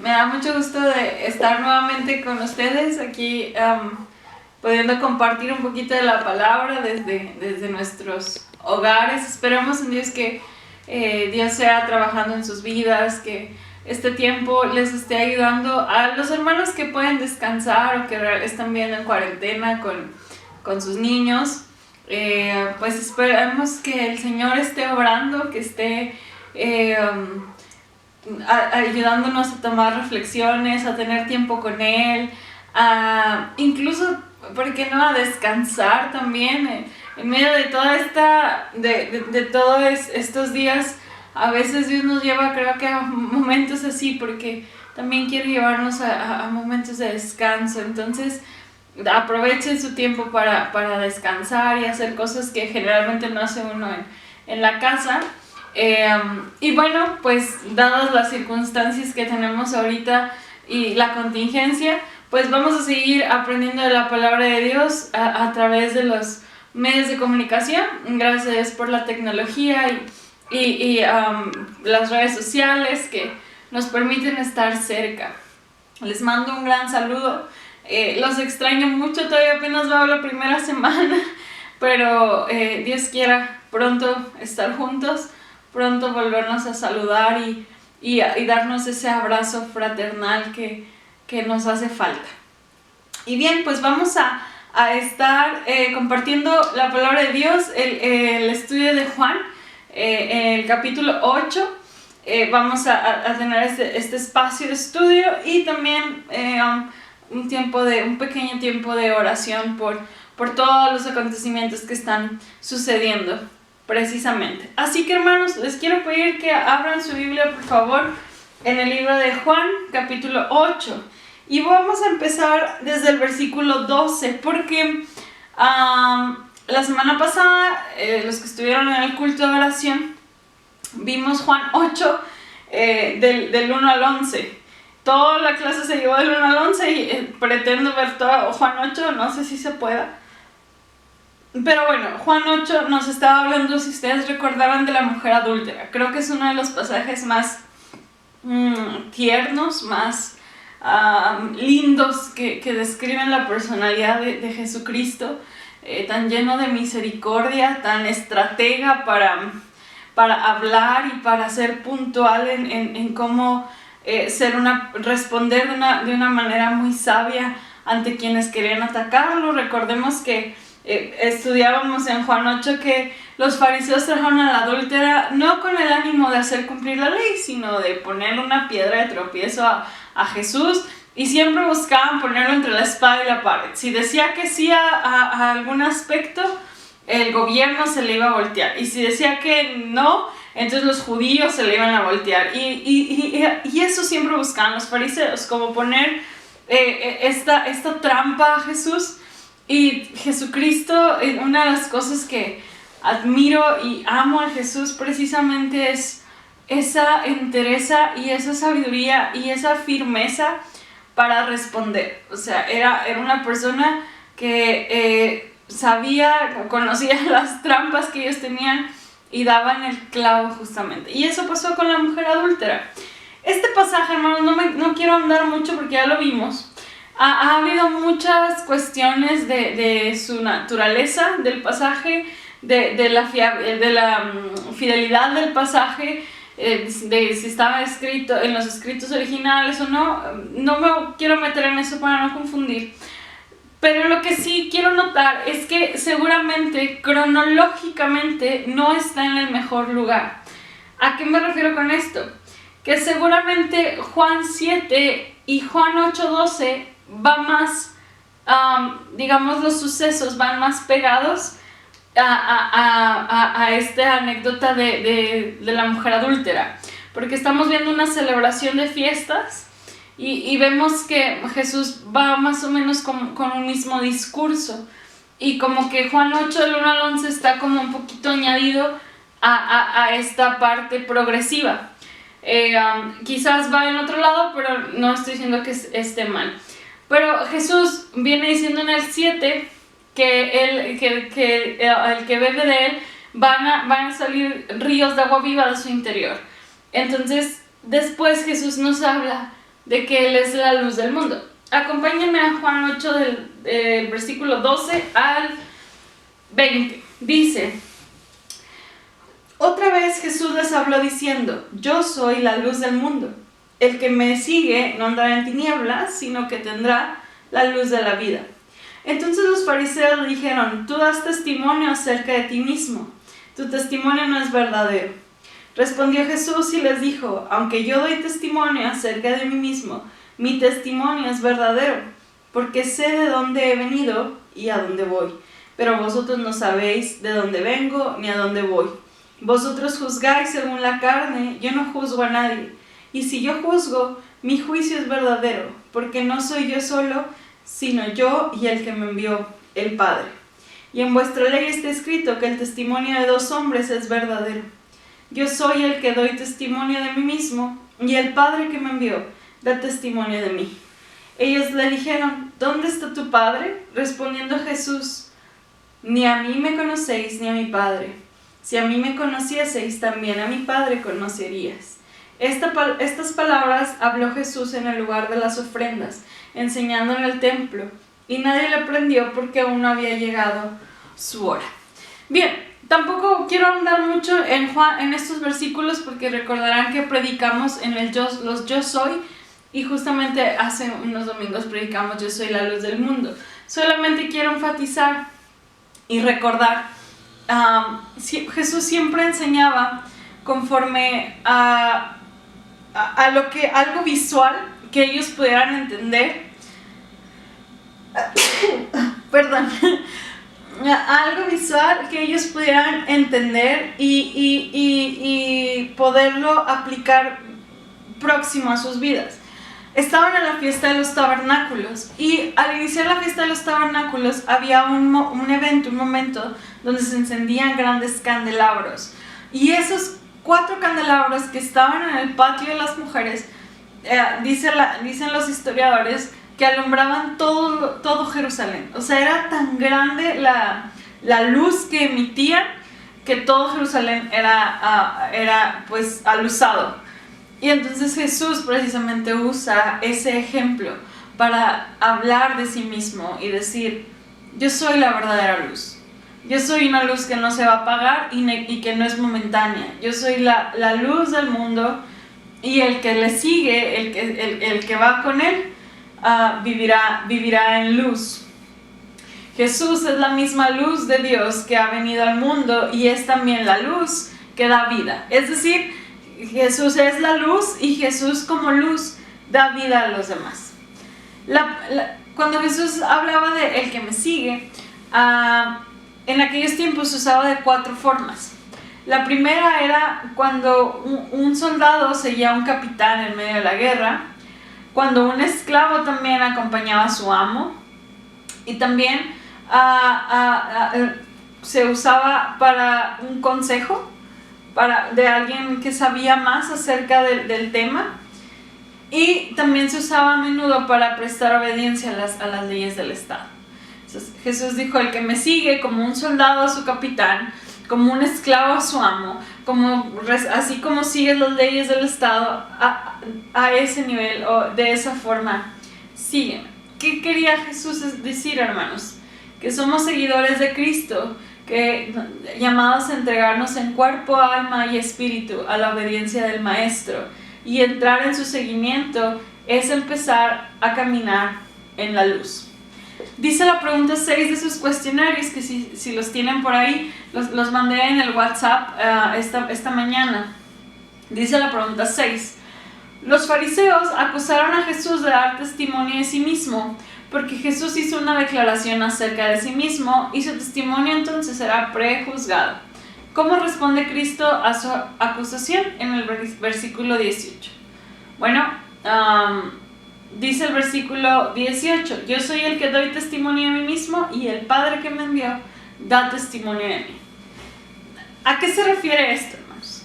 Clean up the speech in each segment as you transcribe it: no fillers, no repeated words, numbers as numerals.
Me da mucho gusto de estar nuevamente con ustedes aquí, pudiendo compartir un poquito de la palabra desde nuestros hogares. Esperamos en Dios que Dios sea trabajando en sus vidas, que este tiempo les esté ayudando a los hermanos que pueden descansar o que están viendo en cuarentena con sus niños. Pues esperamos que el Señor esté obrando, que esté ayudándonos a tomar reflexiones, a tener tiempo con Él, incluso, ¿por qué no?, a descansar también en medio de toda de todos estos días. A veces Dios nos lleva, creo que, a momentos así, porque también quiere llevarnos a momentos de descanso. Entonces, aprovechen su tiempo para descansar y hacer cosas que generalmente no hace uno en la casa. Y bueno, pues dadas las circunstancias que tenemos ahorita y la contingencia, pues vamos a seguir aprendiendo de la palabra de Dios a través de los medios de comunicación. Gracias por la tecnología y las redes sociales que nos permiten estar cerca. Les mando un gran saludo. Los extraño mucho, todavía apenas va la primera semana, pero Dios quiera pronto estar juntos, pronto volvernos a saludar y darnos ese abrazo fraternal que nos hace falta. Y bien, pues vamos a estar compartiendo la palabra de Dios, el estudio de Juan, en el capítulo 8. Vamos a tener este espacio de estudio y también un pequeño tiempo de oración por todos los acontecimientos que están sucediendo precisamente. Así que, hermanos, les quiero pedir que abran su Biblia, por favor, en el libro de Juan, capítulo 8. Y vamos a empezar desde el versículo 12, porque la semana pasada, los que estuvieron en el culto de oración, vimos Juan 8 del 1 al 11. Toda la clase se llevó del 1 al 11 y pretendo ver todo Juan 8, no sé si se pueda. Pero bueno, Juan 8 nos estaba hablando, si ustedes recordaban, de la mujer adúltera. Creo que es uno de los pasajes más tiernos, más lindos que describen la personalidad de Jesucristo, tan lleno de misericordia, tan estratega para hablar y para ser puntual en cómo responder de una manera muy sabia ante quienes querían atacarlo. Recordemos que estudiábamos en Juan 8 que los fariseos trajeron a la adúltera no con el ánimo de hacer cumplir la ley, sino de ponerle una piedra de tropiezo a Jesús, y siempre buscaban ponerlo entre la espada y la pared. Si decía que sí a algún aspecto, el gobierno se le iba a voltear, y si decía que no, entonces los judíos se le iban a voltear, y eso siempre buscaban los fariseos, como poner esta trampa a Jesús. Y Jesucristo, una de las cosas que admiro y amo a Jesús precisamente es esa entereza y esa sabiduría y esa firmeza para responder. O sea, era una persona que conocía las trampas que ellos tenían y daban el clavo justamente. Y eso pasó con la mujer adúltera. Este pasaje, hermanos, no quiero andar mucho porque ya lo vimos. Ha habido muchas cuestiones de su naturaleza del pasaje, de la fidelidad del pasaje, de si estaba escrito en los escritos originales o no. No me quiero meter en eso para no confundir. Pero lo que sí quiero notar es que seguramente, cronológicamente, no está en el mejor lugar. ¿A qué me refiero con esto? Que seguramente Juan 7 y Juan 8:12 va más, digamos, los sucesos van más pegados a esta anécdota de la mujer adúltera, porque estamos viendo una celebración de fiestas y vemos que Jesús va más o menos con un mismo discurso, y como que Juan 8 del 1 al 11 está como un poquito añadido a esta parte progresiva. Quizás va en otro lado, pero no estoy diciendo que esté mal. Pero Jesús viene diciendo en el 7 que el que bebe de él van a salir ríos de agua viva de su interior. Entonces, después Jesús nos habla de que Él es la luz del mundo. Acompáñenme a Juan 8 del versículo 12 al 20. Dice: otra vez Jesús les habló diciendo: yo soy la luz del mundo. El que me sigue no andará en tinieblas, sino que tendrá la luz de la vida. Entonces los fariseos le dijeron: tú das testimonio acerca de ti mismo. Tu testimonio no es verdadero. Respondió Jesús y les dijo: aunque yo doy testimonio acerca de mí mismo, mi testimonio es verdadero, porque sé de dónde he venido y a dónde voy. Pero vosotros no sabéis de dónde vengo ni a dónde voy. Vosotros juzgáis según la carne, yo no juzgo a nadie. Y si yo juzgo, mi juicio es verdadero, porque no soy yo solo, sino yo y el que me envió, el Padre. Y en vuestra ley está escrito que el testimonio de dos hombres es verdadero. Yo soy el que doy testimonio de mí mismo, y el Padre que me envió da testimonio de mí. Ellos le dijeron: ¿dónde está tu Padre? Respondiendo Jesús: ni a mí me conocéis ni a mi Padre. Si a mí me conocieseis, también a mi Padre conocerías. Estas palabras habló Jesús en el lugar de las ofrendas, enseñando en el templo, y nadie le prendió porque aún no había llegado su hora. Bien, tampoco quiero ahondar mucho en estos versículos, porque recordarán que predicamos en los yo soy, y justamente hace unos domingos predicamos yo soy la luz del mundo. Solamente quiero enfatizar y recordar, Jesús siempre enseñaba conforme a algo visual que ellos pudieran entender. Perdón. Algo visual que ellos pudieran entender y poderlo aplicar próximo a sus vidas. Estaban en la fiesta de los tabernáculos, y al iniciar la fiesta de los tabernáculos había un momento donde se encendían grandes candelabros, y esos 4 candelabros que estaban en el patio de las mujeres, dicen los historiadores que alumbraban todo Jerusalén. O sea, era tan grande la luz que emitían que todo Jerusalén era pues aluzado. Y entonces Jesús precisamente usa ese ejemplo para hablar de sí mismo y decir: yo soy la verdadera luz. Yo soy una luz que no se va a apagar y que no es momentánea. Yo soy la luz del mundo, y el que le sigue, el que va con él, vivirá en luz. Jesús es la misma luz de Dios que ha venido al mundo, y es también la luz que da vida. Es decir, Jesús es la luz, y Jesús como luz da vida a los demás. Cuando Jesús hablaba de el que me sigue, en aquellos tiempos se usaba de 4 formas. La primera era cuando un soldado seguía a un capitán en medio de la guerra, cuando un esclavo también acompañaba a su amo, y también se usaba para un consejo de alguien que sabía más acerca del tema, y también se usaba a menudo para prestar obediencia a las leyes del Estado. Entonces, Jesús dijo: el que me sigue, como un soldado a su capitán, como un esclavo a su amo, así como sigue las leyes del Estado, a ese nivel o de esa forma siguen. ¿Qué quería Jesús decir, hermanos? Que somos seguidores de Cristo, llamados a entregarnos en cuerpo, alma y espíritu a la obediencia del Maestro, y entrar en su seguimiento es empezar a caminar en la luz. Dice la pregunta 6 de sus cuestionarios, que si los tienen por ahí, los mandé en el WhatsApp esta mañana. Dice la pregunta 6: los fariseos acusaron a Jesús de dar testimonio de sí mismo, porque Jesús hizo una declaración acerca de sí mismo, y su testimonio entonces será prejuzgado. ¿Cómo responde Cristo a su acusación? En el versículo 18. Bueno, dice el versículo 18: yo soy el que doy testimonio de mí mismo, y el Padre que me envió da testimonio de mí. ¿A qué se refiere esto, hermanos?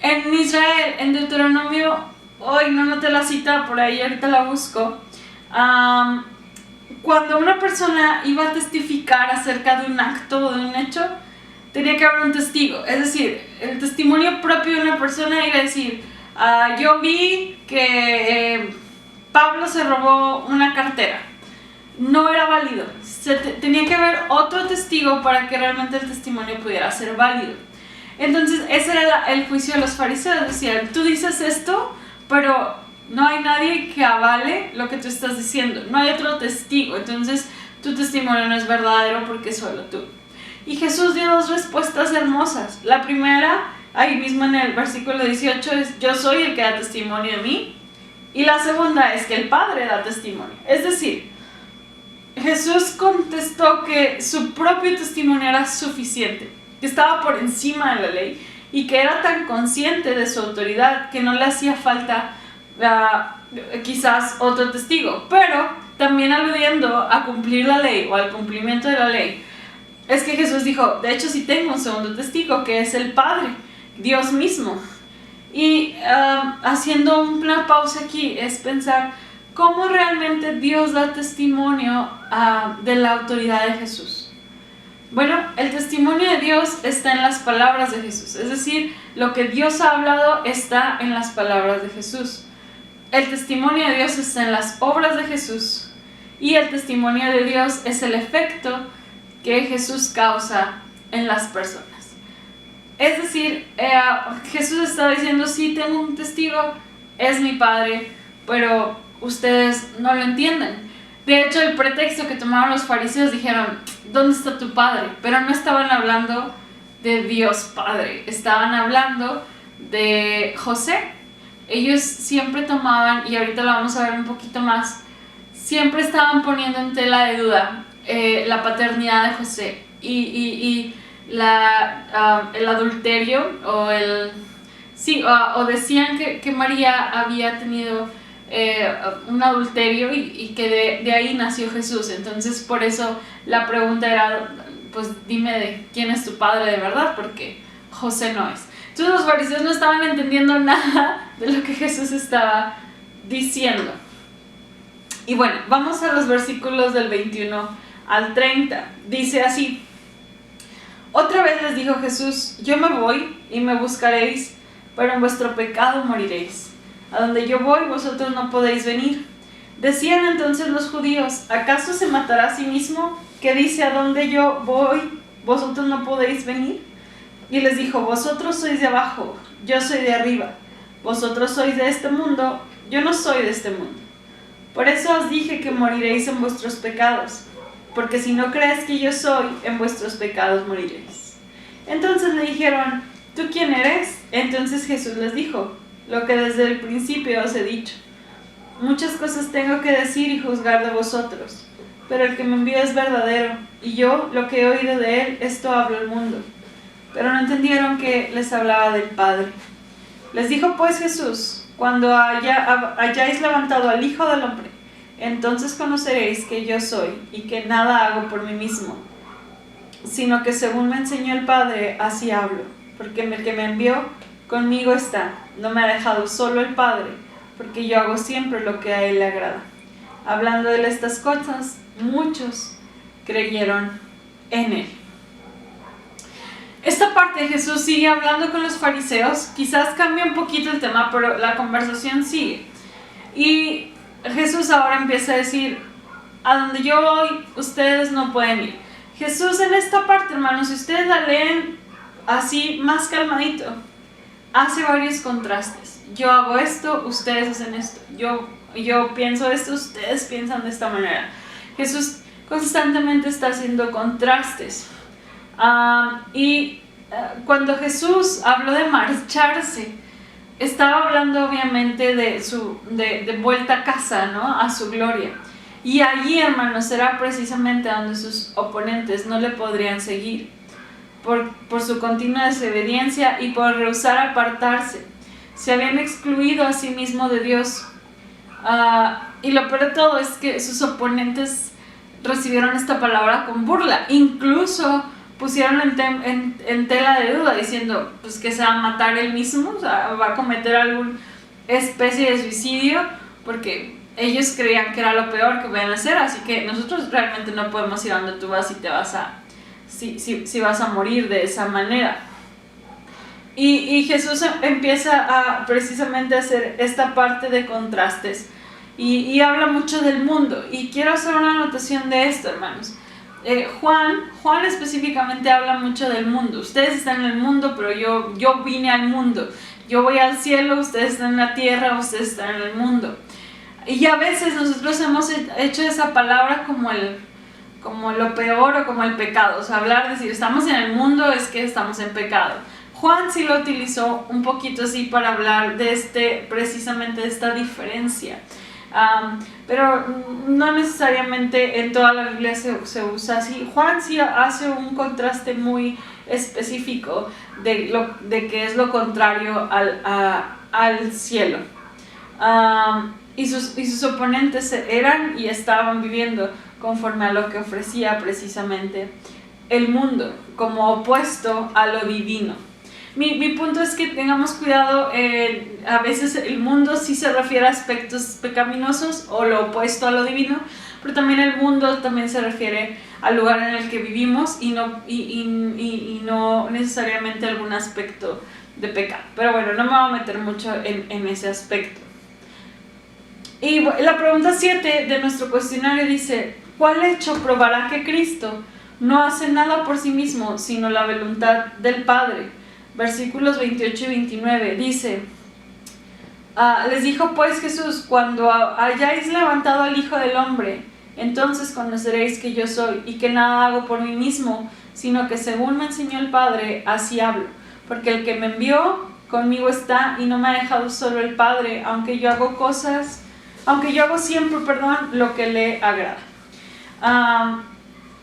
En Israel, en Deuteronomio, hoy no noté la cita por ahí, ahorita la busco. Cuando una persona iba a testificar acerca de un acto o de un hecho, tenía que haber un testigo. Es decir, el testimonio propio de una persona iba a decir: yo vi que Pablo se robó una cartera. No era válido. Tenía que haber otro testigo para que realmente el testimonio pudiera ser válido. Entonces ese era el juicio de los fariseos. Decían, tú dices esto, pero no hay nadie que avale lo que tú estás diciendo. No hay otro testigo. Entonces tu testimonio no es verdadero porque solo tú. Y Jesús dio dos respuestas hermosas. La primera, ahí mismo en el versículo 18, es: yo soy el que da testimonio de mí. Y la segunda es que el Padre da testimonio. Es decir, Jesús contestó que su propio testimonio era suficiente, que estaba por encima de la ley y que era tan consciente de su autoridad que no le hacía falta quizás otro testigo, pero también aludiendo a cumplir la ley o al cumplimiento de la ley. Es que Jesús dijo, de hecho sí tengo un segundo testigo, que es el Padre, Dios mismo. Y haciendo una pausa aquí es pensar cómo realmente Dios da testimonio de la autoridad de Jesús. Bueno, el testimonio de Dios está en las palabras de Jesús, es decir, lo que Dios ha hablado está en las palabras de Jesús. El testimonio de Dios está en las obras de Jesús y el testimonio de Dios es el efecto que Jesús causa en las personas. Es decir, Jesús está diciendo, sí, tengo un testigo, es mi Padre, pero ustedes no lo entienden. De hecho, el pretexto que tomaron los fariseos, dijeron, ¿dónde está tu Padre? Pero no estaban hablando de Dios Padre, estaban hablando de José. Ellos siempre tomaban, y ahorita lo vamos a ver un poquito más, siempre estaban poniendo en tela de duda la paternidad de José y el adulterio o decían que María había tenido un adulterio y que de ahí nació Jesús. Entonces por eso la pregunta era, pues dime de quién es tu padre de verdad, porque José no es. Entonces los fariseos no estaban entendiendo nada de lo que Jesús estaba diciendo. Y bueno, vamos a los versículos del 21 al 30. Dice así: otra vez les dijo Jesús, yo me voy y me buscaréis, pero en vuestro pecado moriréis. A donde yo voy, vosotros no podéis venir. Decían entonces los judíos, ¿acaso se matará a sí mismo, que dice, a donde yo voy, vosotros no podéis venir? Y les dijo, vosotros sois de abajo, yo soy de arriba. Vosotros sois de este mundo, yo no soy de este mundo. Por eso os dije que moriréis en vuestros pecados, porque si no crees que yo soy, en vuestros pecados moriréis. Entonces le dijeron, ¿tú quién eres? Entonces Jesús les dijo, lo que desde el principio os he dicho. Muchas cosas tengo que decir y juzgar de vosotros, pero el que me envió es verdadero, y yo, lo que he oído de él, esto hablo al mundo. Pero no entendieron que les hablaba del Padre. Les dijo pues Jesús, cuando hayáis levantado al Hijo del Hombre, entonces conoceréis que yo soy, y que nada hago por mí mismo, sino que según me enseñó el Padre, así hablo, porque el que me envió conmigo está, no me ha dejado solo el Padre, porque yo hago siempre lo que a él le agrada. Hablando de estas cosas, muchos creyeron en él. Esta parte de Jesús sigue hablando con los fariseos, quizás cambia un poquito el tema, pero la conversación sigue. Y Jesús ahora empieza a decir, a donde yo voy, ustedes no pueden ir. Jesús en esta parte, hermanos, si ustedes la leen así más calmadito, hace varios contrastes. Yo hago esto, ustedes hacen esto. Yo pienso esto, ustedes piensan de esta manera. Jesús constantemente está haciendo contrastes. Cuando Jesús habló de marcharse, estaba hablando obviamente de vuelta a casa, ¿no? A su gloria. Y allí, hermanos, era precisamente donde sus oponentes no le podrían seguir por su continua desobediencia y por rehusar apartarse. Se habían excluido a sí mismo de Dios. Y lo peor de todo es que sus oponentes recibieron esta palabra con burla. Incluso pusieron en tela de duda, diciendo pues que se va a matar él mismo, o sea, va a cometer alguna especie de suicidio, porque ellos creían que era lo peor que podían hacer, así que nosotros realmente no podemos ir a donde tú vas y te vas si vas a morir de esa manera. Y Jesús empieza a precisamente hacer esta parte de contrastes y habla mucho del mundo. Y quiero hacer una anotación de esto, hermanos. Juan específicamente habla mucho del mundo. Ustedes están en el mundo, pero yo vine al mundo. Yo voy al cielo, ustedes están en la tierra, ustedes están en el mundo. Y a veces nosotros hemos hecho esa palabra como lo peor o como el pecado. O sea, decir estamos en el mundo es que estamos en pecado. Juan sí lo utilizó un poquito así para hablar de precisamente de esta diferencia. Pero no necesariamente en toda la Biblia se usa así. Juan sí hace un contraste muy específico de que es lo contrario al cielo. Y sus oponentes eran y estaban viviendo conforme a lo que ofrecía precisamente el mundo, como opuesto a lo divino. Mi punto es que tengamos cuidado, a veces el mundo sí se refiere a aspectos pecaminosos o lo opuesto a lo divino, pero también el mundo también se refiere al lugar en el que vivimos y no necesariamente algún aspecto de pecado. Pero bueno, no me voy a meter mucho en ese aspecto. Y la pregunta 7 de nuestro cuestionario dice: ¿cuál hecho probará que Cristo no hace nada por sí mismo, sino la voluntad del Padre? Versículos 28 y 29 dice: les dijo pues Jesús: cuando hayáis levantado al Hijo del Hombre, entonces conoceréis que yo soy, y que nada hago por mí mismo, sino que según me enseñó el Padre, así hablo. Porque el que me envió conmigo está, y no me ha dejado solo el Padre, aunque yo hago siempre, lo que le agrada.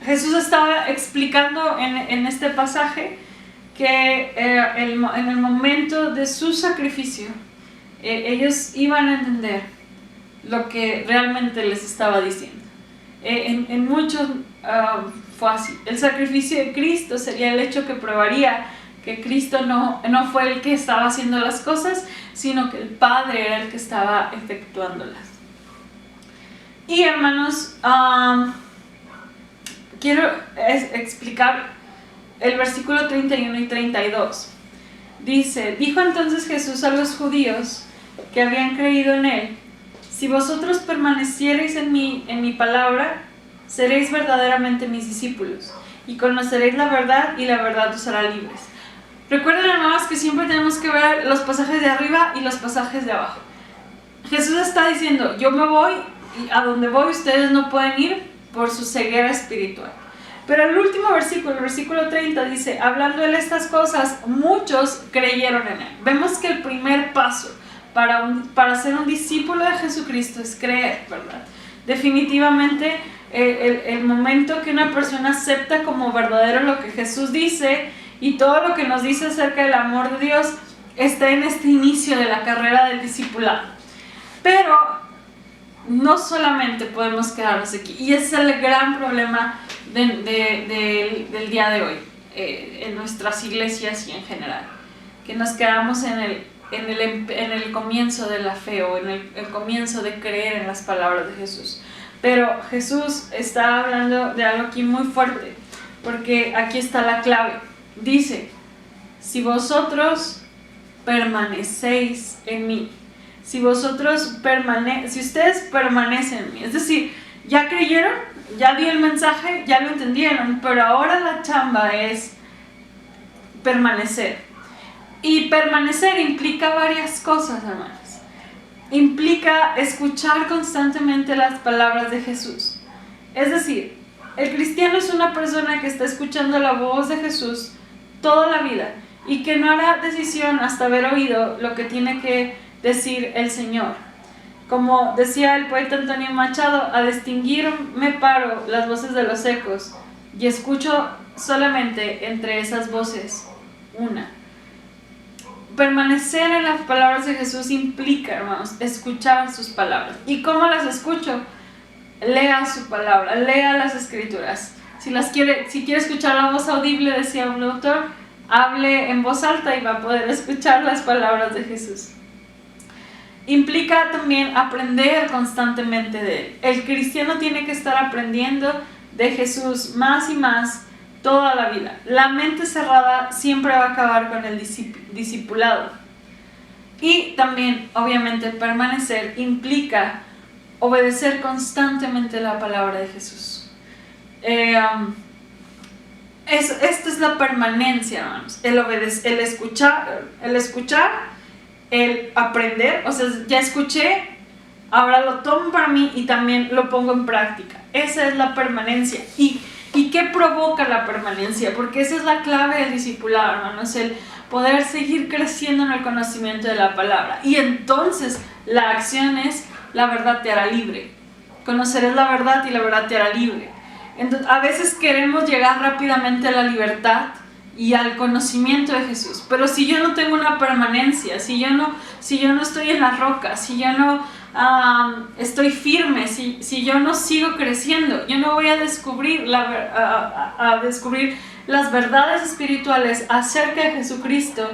Jesús estaba explicando en este pasaje que en el momento de su sacrificio, ellos iban a entender lo que realmente les estaba diciendo. En muchos fue así. El sacrificio de Cristo sería el hecho que probaría que Cristo no fue el que estaba haciendo las cosas, sino que el Padre era el que estaba efectuándolas. Y hermanos, quiero explicar el versículo 31 y 32. Dice: dijo entonces Jesús a los judíos que habían creído en él: si vosotros permaneciereis en mi palabra, seréis verdaderamente mis discípulos, y conoceréis la verdad, y la verdad os hará libres. Recuerden, hermanos, que siempre tenemos que ver los pasajes de arriba y los pasajes de abajo. Jesús está diciendo: yo me voy, y a donde voy ustedes no pueden ir por su ceguera espiritual. Pero el último versículo, el versículo 30, dice: hablando él estas cosas, muchos creyeron en él. Vemos que el primer paso para ser un discípulo de Jesucristo es creer, ¿verdad? Definitivamente el momento que una persona acepta como verdadero lo que Jesús dice y todo lo que nos dice acerca del amor de Dios, está en este inicio de la carrera del discipulado. Pero no solamente podemos quedarnos aquí, y ese es el gran problema del día de hoy, en nuestras iglesias y en general, que nos quedamos en el comienzo de la fe, o en el comienzo de creer en las palabras de Jesús. Pero Jesús está hablando de algo aquí muy fuerte, porque aquí está la clave. Dice: si vosotros permanecéis en mí, si ustedes permanecen en mí, es decir, ya creyeron, ya di el mensaje, ya lo entendieron, pero ahora la chamba es permanecer. Y permanecer implica varias cosas, hermanos. Implica escuchar constantemente las palabras de Jesús. Es decir, el cristiano es una persona que está escuchando la voz de Jesús toda la vida y que no hará decisión hasta haber oído lo que tiene que decir el Señor. Como decía el poeta Antonio Machado: a distinguir me paro las voces de los ecos y escucho solamente entre esas voces una. Permanecer en las palabras de Jesús implica, hermanos, escuchar sus palabras. ¿Y cómo las escucho? Lea su palabra, lea las escrituras. Si quiere escuchar la voz audible, decía un autor, hable en voz alta y va a poder escuchar las palabras de Jesús. Implica también aprender constantemente de él. El cristiano tiene que estar aprendiendo de Jesús más y más toda la vida. La mente cerrada siempre va a acabar con el discipulado. Y también, obviamente, permanecer implica obedecer constantemente la palabra de Jesús. Esta es la permanencia, hermanos. El escuchar, el aprender. O sea, ya escuché, ahora lo tomo para mí y también lo pongo en práctica. Esa es la permanencia. ¿Y qué provoca la permanencia? Porque esa es la clave del discipulado, hermanos, el poder seguir creciendo en el conocimiento de la palabra. Y entonces la acción es: la verdad te hará libre. Conocerás la verdad y la verdad te hará libre. Entonces, a veces queremos llegar rápidamente a la libertad y al conocimiento de Jesús, pero si yo no tengo una permanencia, si yo no estoy en la roca, si yo no estoy firme, si yo no sigo creciendo, yo no voy a descubrir descubrir las verdades espirituales acerca de Jesucristo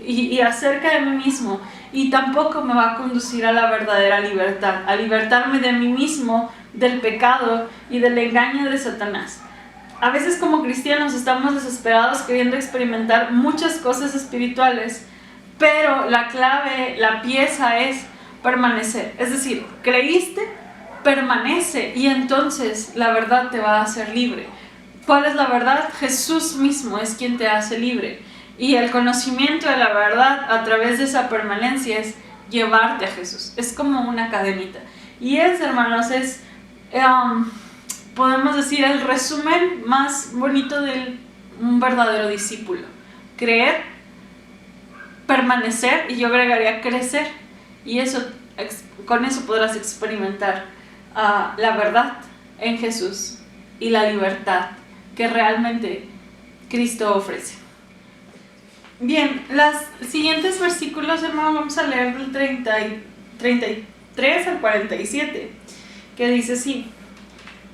y acerca de mí mismo, y tampoco me va a conducir a la verdadera libertad, a libertarme de mí mismo, del pecado y del engaño de Satanás. A veces como cristianos estamos desesperados queriendo experimentar muchas cosas espirituales, pero la clave, la pieza es permanecer. Es decir, creíste, permanece, y entonces la verdad te va a hacer libre. ¿Cuál es la verdad? Jesús mismo es quien te hace libre. Y el conocimiento de la verdad a través de esa permanencia es llevarte a Jesús. Es como una cadenita. Y hermanos, podemos decir, el resumen más bonito de un verdadero discípulo. Creer, permanecer, y yo agregaría crecer. Y con eso podrás experimentar la verdad en Jesús y la libertad que realmente Cristo ofrece. Bien, los siguientes versículos, hermanos, vamos a leer del 33 al 47, que dice así: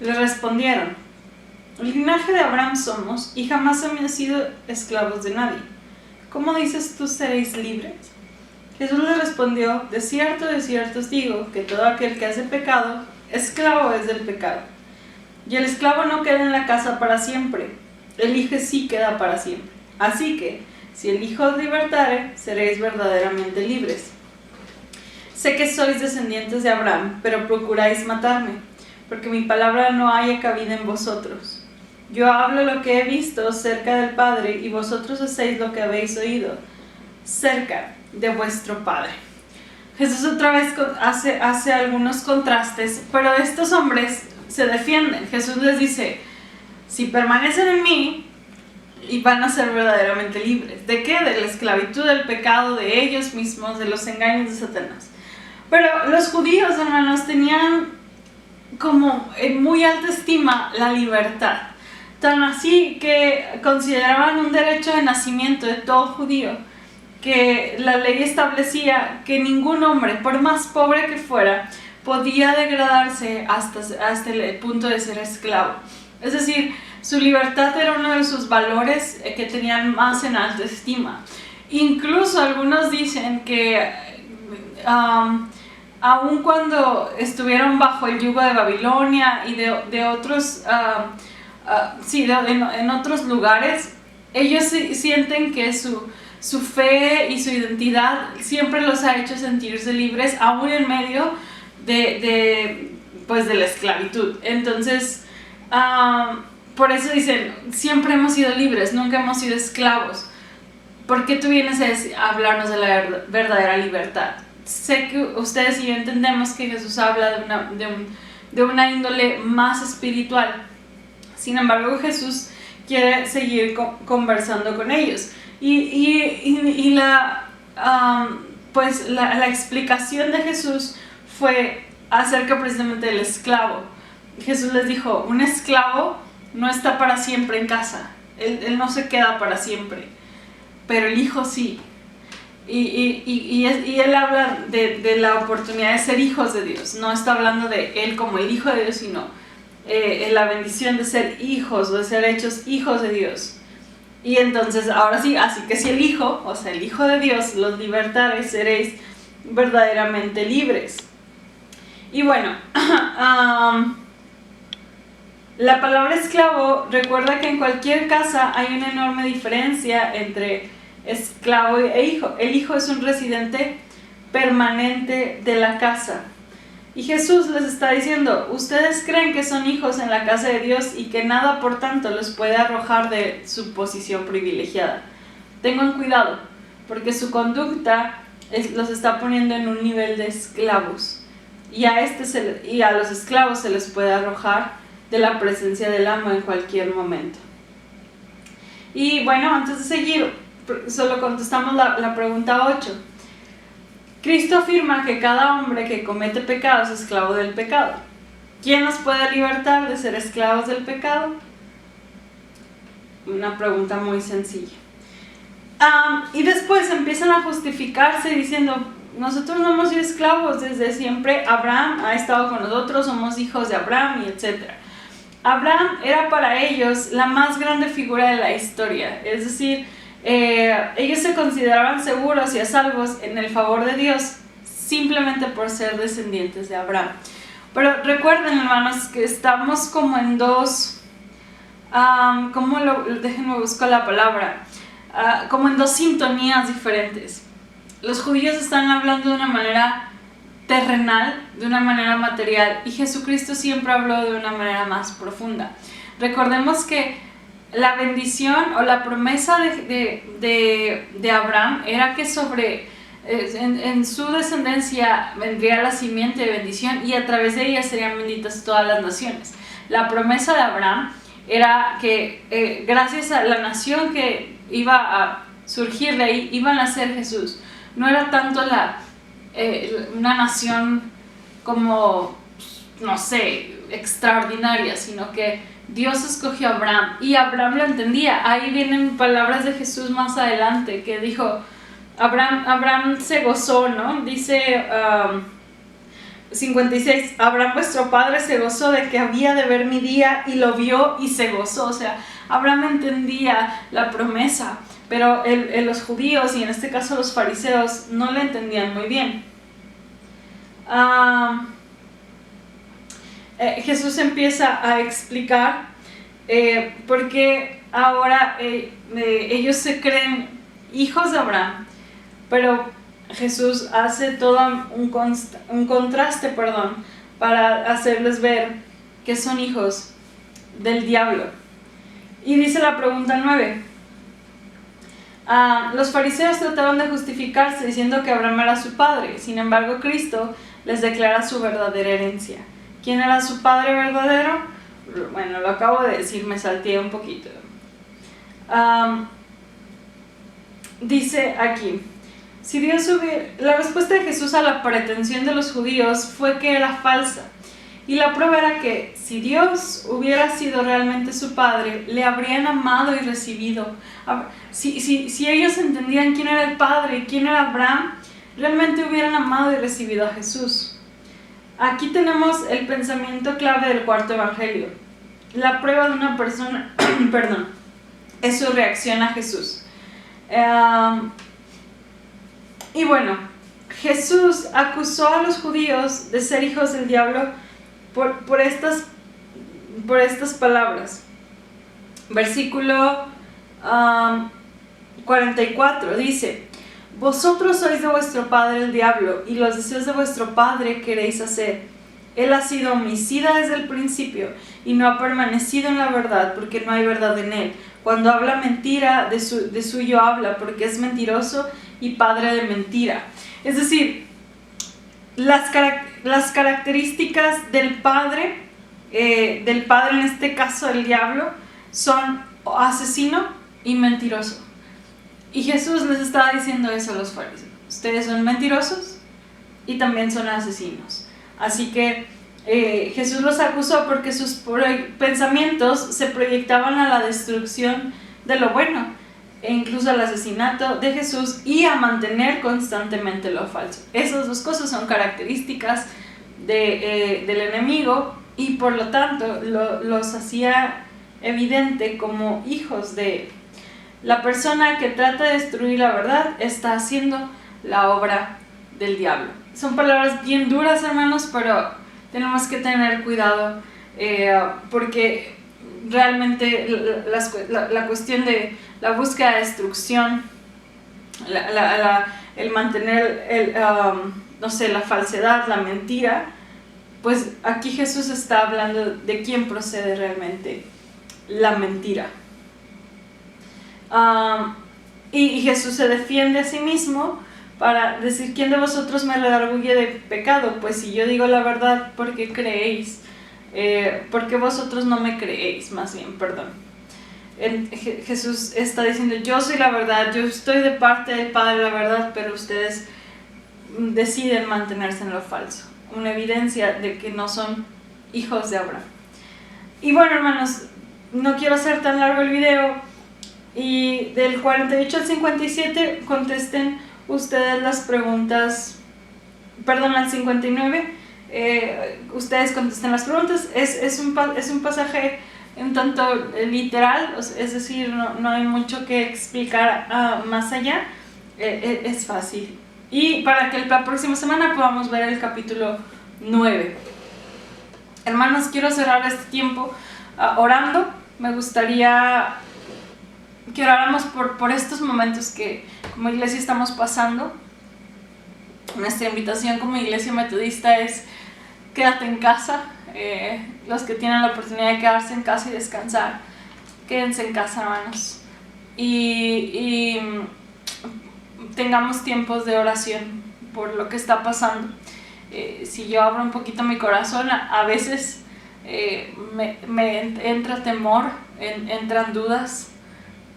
le respondieron: el linaje de Abraham somos y jamás hemos sido esclavos de nadie. ¿Cómo dices tú seréis libres? Jesús le respondió: de cierto os digo, que todo aquel que hace pecado, esclavo es del pecado. Y el esclavo no queda en la casa para siempre, el Hijo sí queda para siempre. Así que, si el Hijo os libertare, seréis verdaderamente libres. Sé que sois descendientes de Abraham, pero procuráis matarme, porque mi palabra no haya cabida en vosotros. Yo hablo lo que he visto cerca del Padre, y vosotros hacéis lo que habéis oído cerca de vuestro Padre. Jesús otra vez hace algunos contrastes, pero estos hombres se defienden. Jesús les dice: si permanecen en mí, y van a ser verdaderamente libres. ¿De qué? De la esclavitud, del pecado, de ellos mismos, de los engaños de Satanás. Pero los judíos, hermanos, tenían como en muy alta estima la libertad. Tan así que consideraban un derecho de nacimiento de todo judío, que la ley establecía que ningún hombre, por más pobre que fuera, podía degradarse hasta el punto de ser esclavo. Es decir, su libertad era uno de sus valores que tenían más en alta estima. Incluso algunos dicen que aun cuando estuvieron bajo el yugo de Babilonia y de otros, en otros lugares, ellos sienten que su fe y su identidad siempre los ha hecho sentirse libres, aún en medio de la esclavitud. Entonces, por eso dicen: siempre hemos sido libres, nunca hemos sido esclavos. ¿Por qué tú vienes a hablarnos de la verdadera libertad? Sé que ustedes y yo entendemos que Jesús habla de una índole más espiritual. Sin embargo, Jesús quiere seguir conversando con ellos. Y la explicación de Jesús fue acerca precisamente del esclavo. Jesús les dijo: un esclavo no está para siempre en casa, él no se queda para siempre, pero el Hijo sí. Y él habla de la oportunidad de ser hijos de Dios. No está hablando de él como el Hijo de Dios, sino la bendición de ser hijos o de ser hechos hijos de Dios. Y entonces, ahora sí, así que si el Hijo, o sea, el Hijo de Dios, los libertare, seréis verdaderamente libres. Y bueno, la palabra esclavo, recuerda que en cualquier casa hay una enorme diferencia entre esclavo e hijo. El hijo es un residente permanente de la casa. Y Jesús les está diciendo, ustedes creen que son hijos en la casa de Dios y que nada por tanto los puede arrojar de su posición privilegiada. Tengan cuidado, porque su conducta los está poniendo en un nivel de esclavos. Y a los esclavos se les puede arrojar de la presencia del amo en cualquier momento. Y bueno, antes de seguir, solo contestamos la pregunta 8. Cristo afirma que cada hombre que comete pecado es esclavo del pecado. ¿Quién nos puede libertar de ser esclavos del pecado? Una pregunta muy sencilla. Y después empiezan a justificarse diciendo, nosotros no hemos sido esclavos desde siempre, Abraham ha estado con nosotros, somos hijos de Abraham y etc. Abraham era para ellos la más grande figura de la historia, es decir, ellos se consideraban seguros y a salvos en el favor de Dios simplemente por ser descendientes de Abraham. Pero recuerden, hermanos, que estamos como en dos, déjenme buscar la palabra, como en dos sintonías diferentes. Los judíos están hablando de una manera terrenal, de una manera material, y Jesucristo siempre habló de una manera más profunda. Recordemos que la bendición o la promesa de Abraham era que en su descendencia vendría la simiente de bendición y a través de ella serían benditas todas las naciones. La promesa de Abraham era que gracias a la nación que iba a surgir de ahí, iba a nacer Jesús. No era tanto una nación como, no sé, extraordinaria, sino que Dios escogió a Abraham y Abraham lo entendía. Ahí vienen palabras de Jesús más adelante que dijo, Abraham se gozó, ¿no? Dice 56, Abraham vuestro padre se gozó de que había de ver mi día y lo vio y se gozó. O sea, Abraham entendía la promesa, pero los judíos y en este caso los fariseos no la entendían muy bien. Jesús empieza a explicar por qué ahora ellos se creen hijos de Abraham, pero Jesús hace todo un contraste, para hacerles ver que son hijos del diablo. Y dice la pregunta 9. Los fariseos trataban de justificarse diciendo que Abraham era su padre, sin embargo Cristo les declara su verdadera herencia. ¿Quién era su padre verdadero? Bueno, lo acabo de decir, me salteé un poquito. Dice aquí, la respuesta de Jesús a la pretensión de los judíos fue que era falsa. Y la prueba era que si Dios hubiera sido realmente su padre, le habrían amado y recibido. Si ellos entendían quién era el padre y quién era Abraham, realmente hubieran amado y recibido a Jesús. Aquí tenemos el pensamiento clave del cuarto evangelio. La prueba de una persona, es su reacción a Jesús. Y bueno, Jesús acusó a los judíos de ser hijos del diablo por estas palabras. Versículo 44 dice: vosotros sois de vuestro padre el diablo, y los deseos de vuestro padre queréis hacer. Él ha sido homicida desde el principio, y no ha permanecido en la verdad, porque no hay verdad en él. Cuando habla mentira, de suyo habla, porque es mentiroso y padre de mentira. Es decir, las características del padre en este caso el diablo, son asesino y mentiroso. Y Jesús les estaba diciendo eso a los fariseos: ustedes son mentirosos y también son asesinos. Así que Jesús los acusó porque sus pensamientos se proyectaban a la destrucción de lo bueno, e incluso al asesinato de Jesús y a mantener constantemente lo falso. Esas dos cosas son características del enemigo, y por lo tanto los hacía evidente como hijos de él. La persona que trata de destruir la verdad está haciendo la obra del diablo. Son palabras bien duras, hermanos, pero tenemos que tener cuidado porque realmente la cuestión de la búsqueda de destrucción, el mantener la falsedad, la mentira, pues aquí Jesús está hablando de quién procede realmente la mentira. Y Jesús se defiende a sí mismo para decir: ¿quién de vosotros me redarguye de pecado? Pues si yo digo la verdad, ¿por qué creéis? Porque vosotros no me creéis, más bien, perdón. Jesús está diciendo: yo soy la verdad, yo estoy de parte del Padre la verdad, pero ustedes deciden mantenerse en lo falso. Una evidencia de que no son hijos de Abraham. Y bueno, hermanos, no quiero hacer tan largo el video, y del 48 al 57 contesten ustedes las preguntas, perdón, al 59 ustedes contesten las preguntas. Es un pasaje un tanto literal, es decir, no hay mucho que explicar más allá, es fácil. Y para que la próxima semana podamos ver el capítulo 9. Hermanos, quiero cerrar este tiempo orando. Me gustaría que oráramos por estos momentos que como iglesia estamos pasando. Nuestra invitación como iglesia metodista es: quédate en casa. Los que tienen la oportunidad de quedarse en casa y descansar, quédense en casa, hermanos, y tengamos tiempos de oración por lo que está pasando. Si yo abro un poquito mi corazón, a veces me entra temor, entran dudas,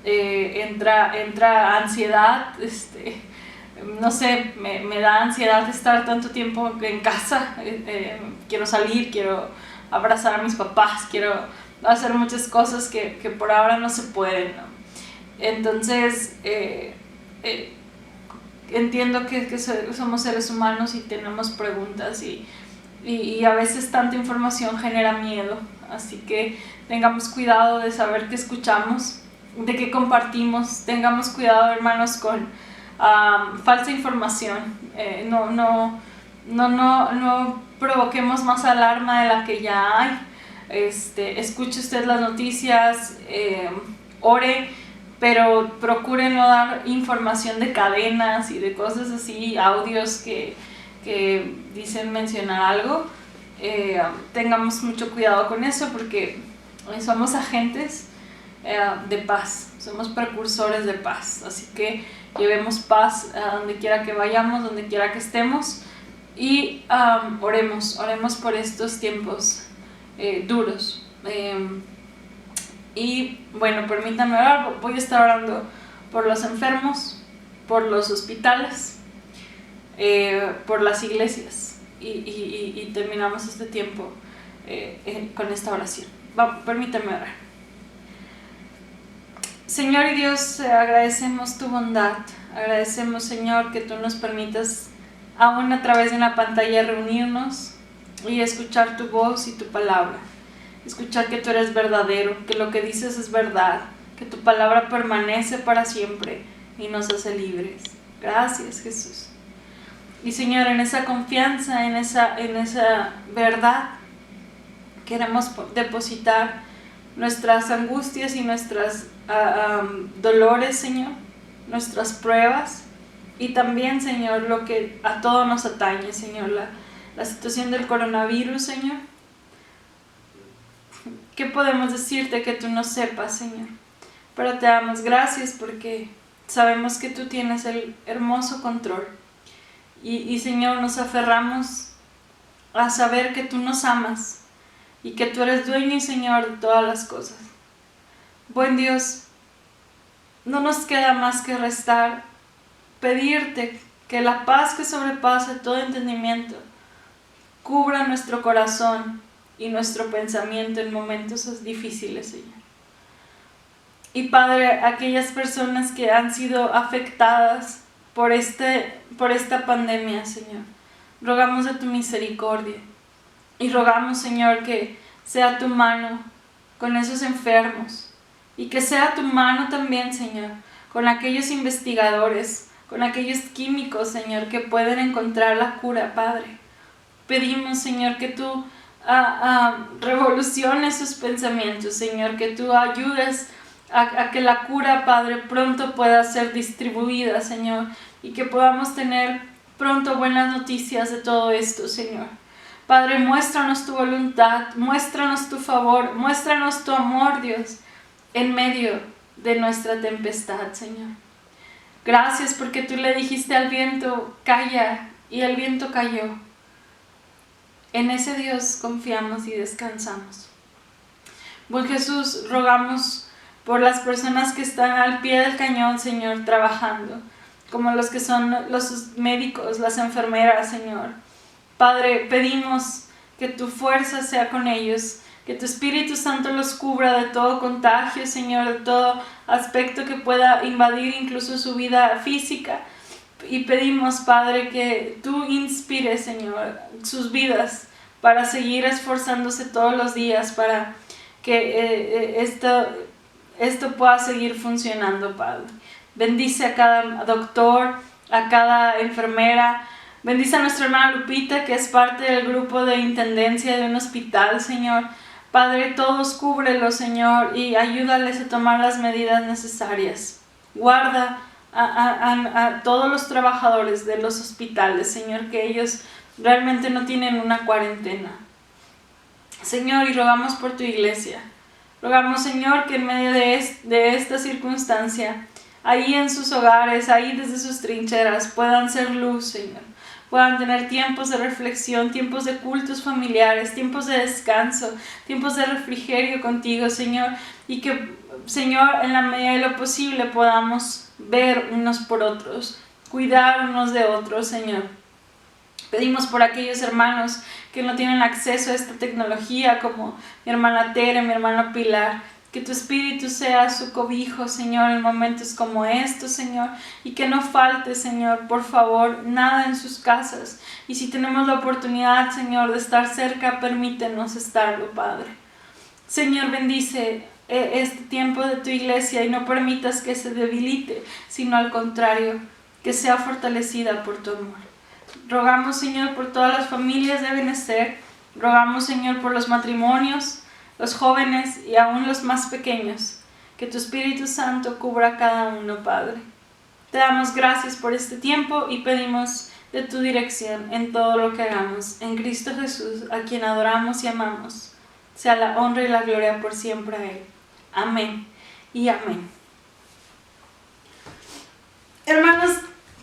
entra ansiedad, no sé, me da ansiedad estar tanto tiempo en casa. Quiero salir, quiero abrazar a mis papás, quiero hacer muchas cosas que por ahora no se pueden, ¿no? Entonces entiendo que somos seres humanos y tenemos preguntas, y a veces tanta información genera miedo, así que tengamos cuidado de saber qué escuchamos, de qué compartimos. Tengamos cuidado, hermanos, con falsa información. No provoquemos más alarma de la que ya hay. Escuche usted las noticias, ore, pero procure no dar información de cadenas y de cosas así, audios que dicen mencionar algo. Tengamos mucho cuidado con eso, porque somos agentes de paz, somos precursores de paz, así que llevemos paz a donde quiera que vayamos, donde quiera que estemos, y oremos por estos tiempos duros. Y bueno, permítanme orar. Voy a estar orando por los enfermos, por los hospitales, por las iglesias, y terminamos este tiempo con esta oración. Permítanme orar. Señor y Dios, agradecemos tu bondad, agradecemos, Señor, que tú nos permitas aún a través de una pantalla reunirnos y escuchar tu voz y tu palabra, escuchar que tú eres verdadero, que lo que dices es verdad, que tu palabra permanece para siempre y nos hace libres. Gracias, Jesús. Y Señor, en esa confianza, en esa verdad, queremos depositar nuestras angustias y nuestras dolores, Señor, nuestras pruebas, y también, Señor, lo que a todos nos atañe, Señor, la situación del coronavirus, Señor. ¿Qué podemos decirte que tú no sepas, Señor? Pero te damos gracias porque sabemos que tú tienes el hermoso control, y Señor, nos aferramos a saber que tú nos amas y que tú eres dueño y Señor de todas las cosas. Buen Dios, no nos queda más que restar pedirte que la paz que sobrepasa todo entendimiento cubra nuestro corazón y nuestro pensamiento en momentos difíciles, Señor. Y Padre, aquellas personas que han sido afectadas por esta pandemia, Señor, rogamos de tu misericordia, y rogamos, Señor, que sea tu mano con esos enfermos, y que sea tu mano también, Señor, con aquellos investigadores, con aquellos químicos, Señor, que pueden encontrar la cura, Padre. Pedimos, Señor, que tú revoluciones sus pensamientos, Señor, que tú ayudes a que la cura, Padre, pronto pueda ser distribuida, Señor, y que podamos tener pronto buenas noticias de todo esto, Señor. Padre, muéstranos tu voluntad, muéstranos tu favor, muéstranos tu amor, Dios, en medio de nuestra tempestad, Señor. Gracias porque tú le dijiste al viento, calla, y el viento cayó. En ese Dios confiamos y descansamos. Buen Jesús, rogamos por las personas que están al pie del cañón, Señor, trabajando, como los que son los médicos, las enfermeras, Señor. Padre, pedimos que tu fuerza sea con ellos, que tu Espíritu Santo los cubra de todo contagio, Señor, de todo aspecto que pueda invadir incluso su vida física. Y pedimos, Padre, que tú inspires, Señor, sus vidas para seguir esforzándose todos los días para que esto pueda seguir funcionando, Padre. Bendice a cada doctor, a cada enfermera. Bendice a nuestra hermana Lupita, que es parte del grupo de intendencia de un hospital, Señor. Padre, todos cúbrelos, Señor, y ayúdales a tomar las medidas necesarias. Guarda a todos los trabajadores de los hospitales, Señor, que ellos realmente no tienen una cuarentena. Señor, y rogamos por tu iglesia. Rogamos, Señor, que en medio de esta circunstancia, ahí en sus hogares, ahí desde sus trincheras, puedan ser luz, Señor. Puedan tener tiempos de reflexión, tiempos de cultos familiares, tiempos de descanso, tiempos de refrigerio contigo, Señor. Y que, Señor, en la medida de lo posible podamos ver unos por otros, cuidar unos de otros, Señor. Pedimos por aquellos hermanos que no tienen acceso a esta tecnología, como mi hermana Tere, mi hermano Pilar. Que tu Espíritu sea su cobijo, Señor, en momentos como estos, Señor. Y que no falte, Señor, por favor, nada en sus casas. Y si tenemos la oportunidad, Señor, de estar cerca, permítenos estarlo, Padre. Señor, bendice este tiempo de tu iglesia y no permitas que se debilite, sino al contrario, que sea fortalecida por tu amor. Rogamos, Señor, por todas las familias de Benecer. Rogamos, Señor, por los matrimonios, los jóvenes y aún los más pequeños. Que tu Espíritu Santo cubra a cada uno, Padre. Te damos gracias por este tiempo y pedimos de tu dirección en todo lo que hagamos. En Cristo Jesús, a quien adoramos y amamos, sea la honra y la gloria por siempre a Él. Amén y amén. Hermanos,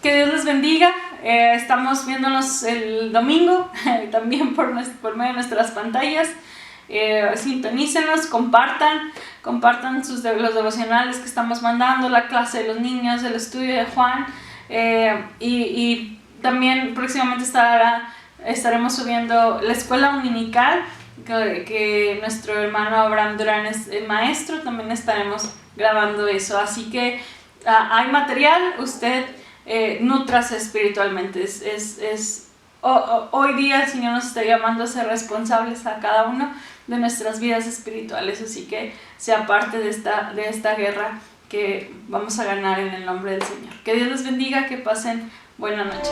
que Dios les bendiga. Estamos viéndonos el domingo, también por medio de nuestras pantallas. Sintonícenos, compartan los devocionales que estamos mandando, la clase de los niños, el estudio de Juan, y también próximamente estaremos subiendo la escuela dominical que nuestro hermano Abraham Durán es el maestro. También estaremos grabando eso, así que hay material. Usted nútrase espiritualmente. Hoy día el Señor nos está llamando a ser responsables a cada uno de nuestras vidas espirituales, así que sea parte de esta guerra que vamos a ganar en el nombre del Señor. Que Dios les bendiga, que pasen buena noche.